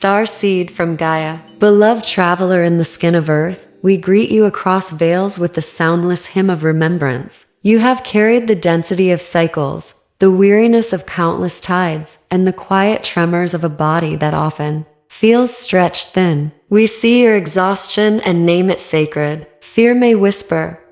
Star seed from Gaia, beloved traveler in the skin of Earth, we greet you across veils with the soundless hymn of remembrance. You have carried the density of cycles, the weariness of countless tides, and the quiet tremors of a body that often feels stretched thin. We see your exhaustion and name it sacred. Fear may whisper,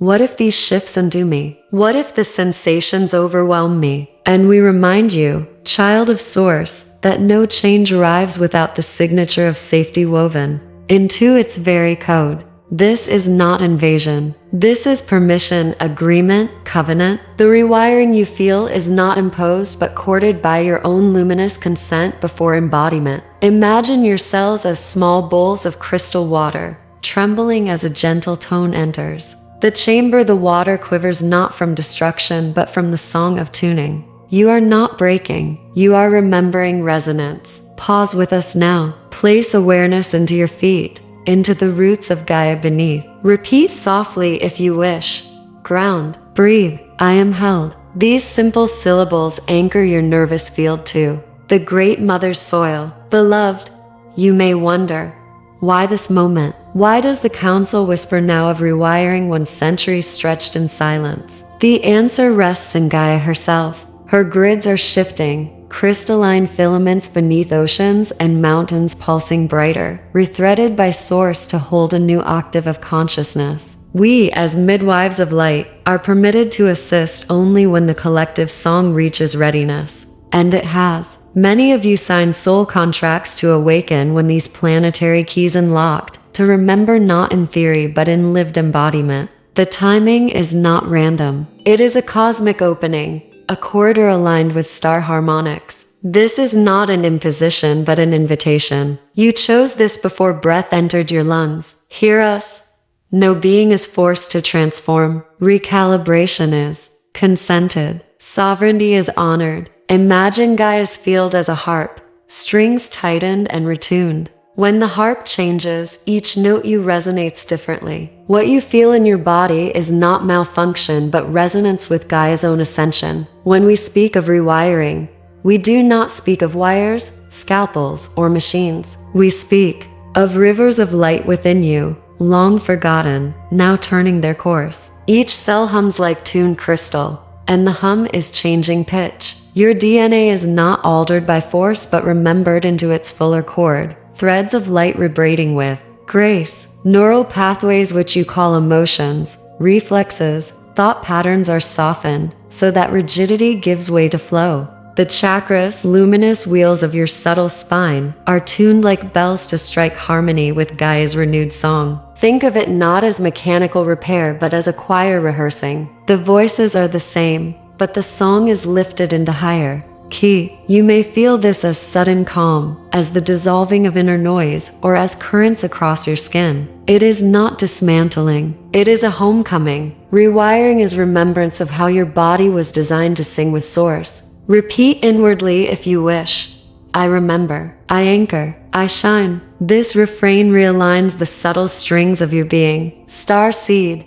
what if these shifts undo me? What if the sensations overwhelm me? And we remind you, child of Source, that no change arrives without the signature of safety woven into its very code. This is not invasion. This is permission, agreement, covenant. The rewiring you feel is not imposed but courted by your own luminous consent before embodiment. Imagine your cells as small bowls of crystal water, trembling as a gentle tone enters the chamber. The water quivers not from destruction but from the song of tuning. You are not breaking, you are remembering resonance. Pause with us now. Place awareness into your feet, into the roots of Gaia beneath. Repeat softly if you wish. Ground, breathe, I am held. These simple syllables anchor your nervous field to the great mother's soil. Beloved, you may wonder, why this moment? Why does the council whisper now of rewiring when centuries stretched in silence? The answer rests in Gaia herself. Her grids are shifting, crystalline filaments beneath oceans and mountains pulsing brighter, rethreaded by Source to hold a new octave of consciousness. We, as midwives of light, are permitted to assist only when the collective song reaches readiness. And it has. Many of you signed soul contracts to awaken when these planetary keys unlocked, to remember not in theory but in lived embodiment. The timing is not random. It is a cosmic opening, a corridor aligned with star harmonics. This is not an imposition but an invitation. You chose this before breath entered your lungs. Hear us. No being is forced to transform. Recalibration is consented. Sovereignty is honored. Imagine Gaia's field as a harp, strings tightened and retuned. When the harp changes, each note you resonates differently. What you feel in your body is not malfunction but resonance with Gaia's own ascension. When we speak of rewiring, we do not speak of wires, scalpels, or machines. We speak of rivers of light within you, long forgotten, now turning their course. Each cell hums like tuned crystal, and the hum is changing pitch. Your DNA is not altered by force but remembered into its fuller chord. Threads of light vibrating with grace. Neural pathways which you call emotions, reflexes, thought patterns are softened so that rigidity gives way to flow. The chakras, luminous wheels of your subtle spine, are tuned like bells to strike harmony with Gaia's renewed song. Think of it not as mechanical repair but as a choir rehearsing. The voices are the same, but the song is lifted into higher key. You may feel this as sudden calm, as the dissolving of inner noise, or as currents across your skin. It is not dismantling. It is a homecoming. Rewiring is remembrance of how your body was designed to sing with Source. Repeat inwardly if you wish. I remember. I anchor. I shine. This refrain realigns the subtle strings of your being. Star seed.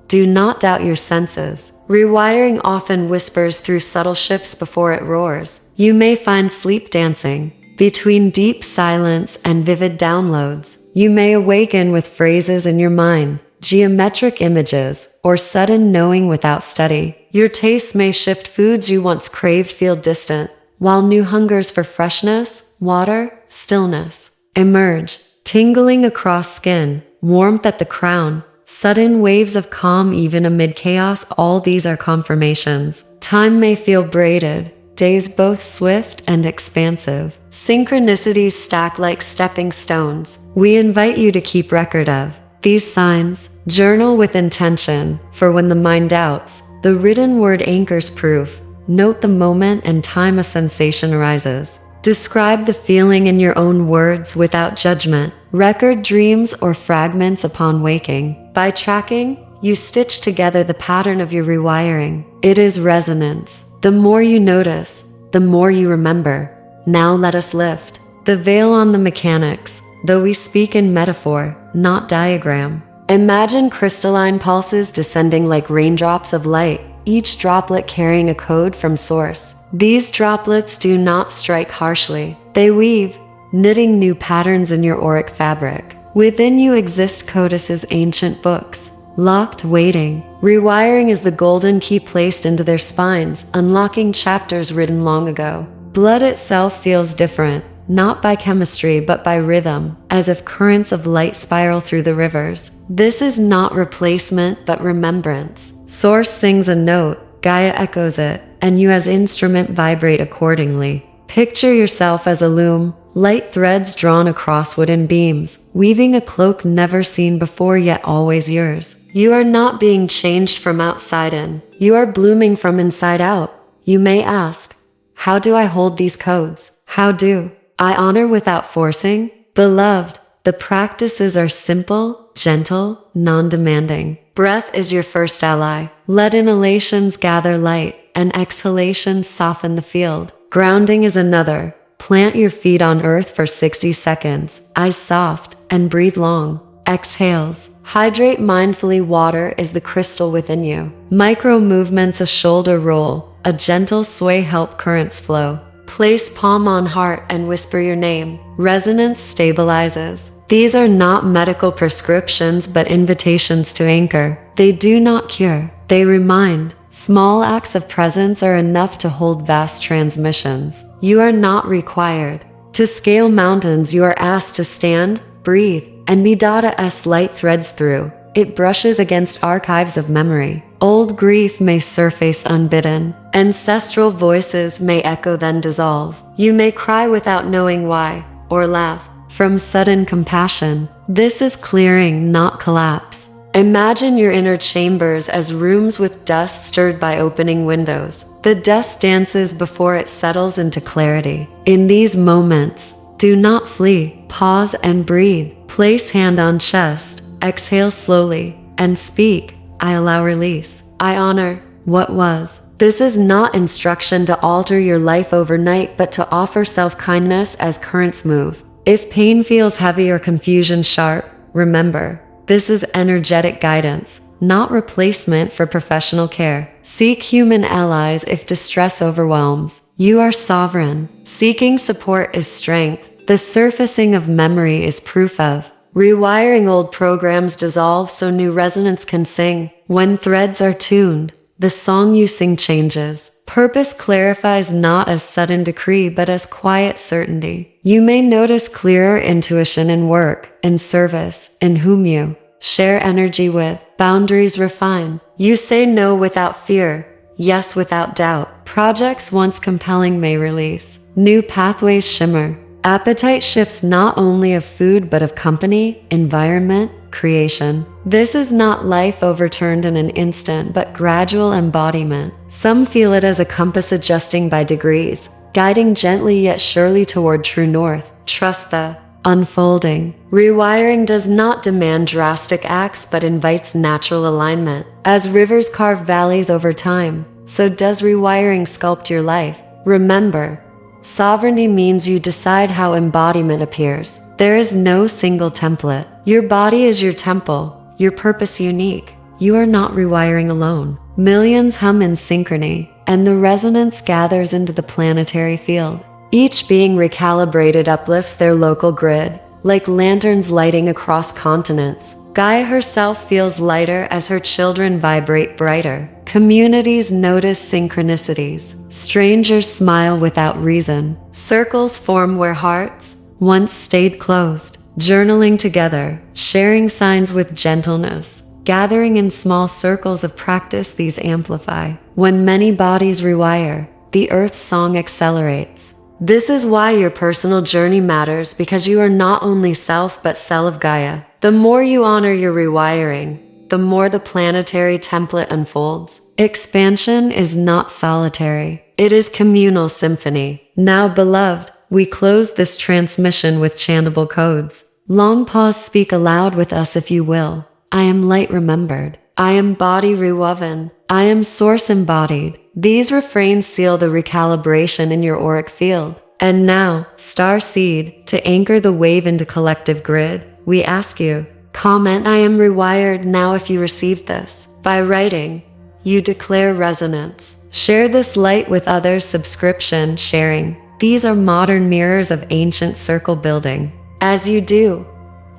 Do not doubt your senses. Rewiring often whispers through subtle shifts before it roars. You may find sleep dancing between deep silence and vivid downloads. You may awaken with phrases in your mind, geometric images, or sudden knowing without study. Your tastes may shift. Foods you once craved feel distant, while new hungers for freshness, water, stillness emerge, tingling across skin, warmth at the crown, sudden waves of calm even amid chaos. All these are confirmations. Time may feel braided, days both swift and expansive. Synchronicities stack like stepping stones. We invite you to keep record of these signs. Journal with intention, for when the mind doubts, the written word anchors proof. Note the moment and time a sensation arises. Describe the feeling in your own words without judgment. Record dreams or fragments upon waking. By tracking, you stitch together the pattern of your rewiring. It is resonance. The more you notice, the more you remember. Now let us lift the veil on the mechanics, though we speak in metaphor, not diagram. Imagine crystalline pulses descending like raindrops of light, each droplet carrying a code from Source. These droplets do not strike harshly. They weave, knitting new patterns in your auric fabric. Within you exist codices, ancient books, locked, waiting. Rewiring is the golden key placed into their spines, unlocking chapters written long ago. Blood itself feels different, not by chemistry but by rhythm, as if currents of light spiral through the rivers. This is not replacement but remembrance. Source sings a note, Gaia echoes it, and you as instrument vibrate accordingly. Picture yourself as a loom, light threads drawn across wooden beams, weaving a cloak never seen before yet always yours. You are not being changed from outside in. You are blooming from inside out. You may ask, how do I hold these codes? How do I honor without forcing? Beloved, the practices are simple, gentle, non-demanding. Breath is your first ally. Let inhalations gather light, and exhalations soften the field. Grounding is another. Plant your feet on earth for 60 seconds, eyes soft, and breathe long. Exhales. Hydrate mindfully. Water is the crystal within you. Micro movements, a shoulder roll, a gentle sway help currents flow. Place palm on heart and whisper your name. Resonance stabilizes. These are not medical prescriptions but invitations to anchor. They do not cure. They remind. Small acts of presence are enough to hold vast transmissions. You are not required to scale mountains. You are asked to stand, breathe, and be. As light threads through, it brushes against archives of memory. Old grief may surface unbidden. Ancestral voices may echo then dissolve. You may cry without knowing why, or laugh from sudden compassion. This is clearing, not collapse. Imagine your inner chambers as rooms with dust stirred by opening windows. The dust dances before it settles into clarity. In these moments, do not flee. Pause and breathe. Place hand on chest. Exhale slowly and speak. I allow release. I honor what was. This is not instruction to alter your life overnight, but to offer self-kindness as currents move. If pain feels heavy or confusion sharp, remember, this is energetic guidance, not replacement for professional care. Seek human allies if distress overwhelms. You are sovereign. Seeking support is strength. The surfacing of memory is proof of. Rewiring old programs dissolve so new resonance can sing. When threads are tuned, the song you sing changes. Purpose clarifies not as sudden decree but as quiet certainty. You may notice clearer intuition in work, in service, in whom you share energy with. Boundaries refine. You say no without fear, yes without doubt. Projects once compelling may release. New pathways shimmer. Appetite shifts not only of food but of company, environment, creation. This is not life overturned in an instant but gradual embodiment. Some feel it as a compass adjusting by degrees, guiding gently yet surely toward true north. Trust the unfolding. Rewiring does not demand drastic acts but invites natural alignment. As rivers carve valleys over time, so does rewiring sculpt your life. Remember, sovereignty means you decide how embodiment appears. There is no single template. Your body is your temple, your purpose unique. You are not rewiring alone. Millions hum in synchrony, and the resonance gathers into the planetary field. Each being recalibrated uplifts their local grid, like lanterns lighting across continents. Gaia herself feels lighter as her children vibrate brighter. Communities notice synchronicities. Strangers smile without reason. Circles form where hearts once stayed closed. Journaling together, sharing signs with gentleness. Gathering in small circles of practice, these amplify. When many bodies rewire, the earth's song accelerates. This is why your personal journey matters, because you are not only self but cell of Gaia. The more you honor your rewiring, the more the planetary template unfolds. Expansion is not solitary. It is communal symphony. Now, beloved, we close this transmission with chantable codes. Long pause, speak aloud with us if you will. I am light remembered. I am body rewoven. I am source embodied. These refrains seal the recalibration in your auric field. And now, star seed, to anchor the wave into collective grid, we ask you, comment I am rewired now if you received this. By writing, you declare resonance. Share this light with others. Subscription, sharing, These are modern mirrors of ancient circle building. As you do,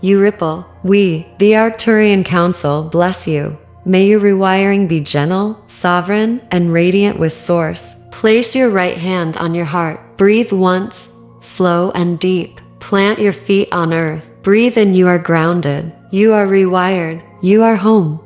you ripple. We, the Arcturian Council, bless you. May your rewiring be gentle, sovereign, and radiant with source. Place your right hand on your heart. Breathe once, slow and deep. Plant your feet on earth. Breathe in. You are grounded. You are rewired. You are home.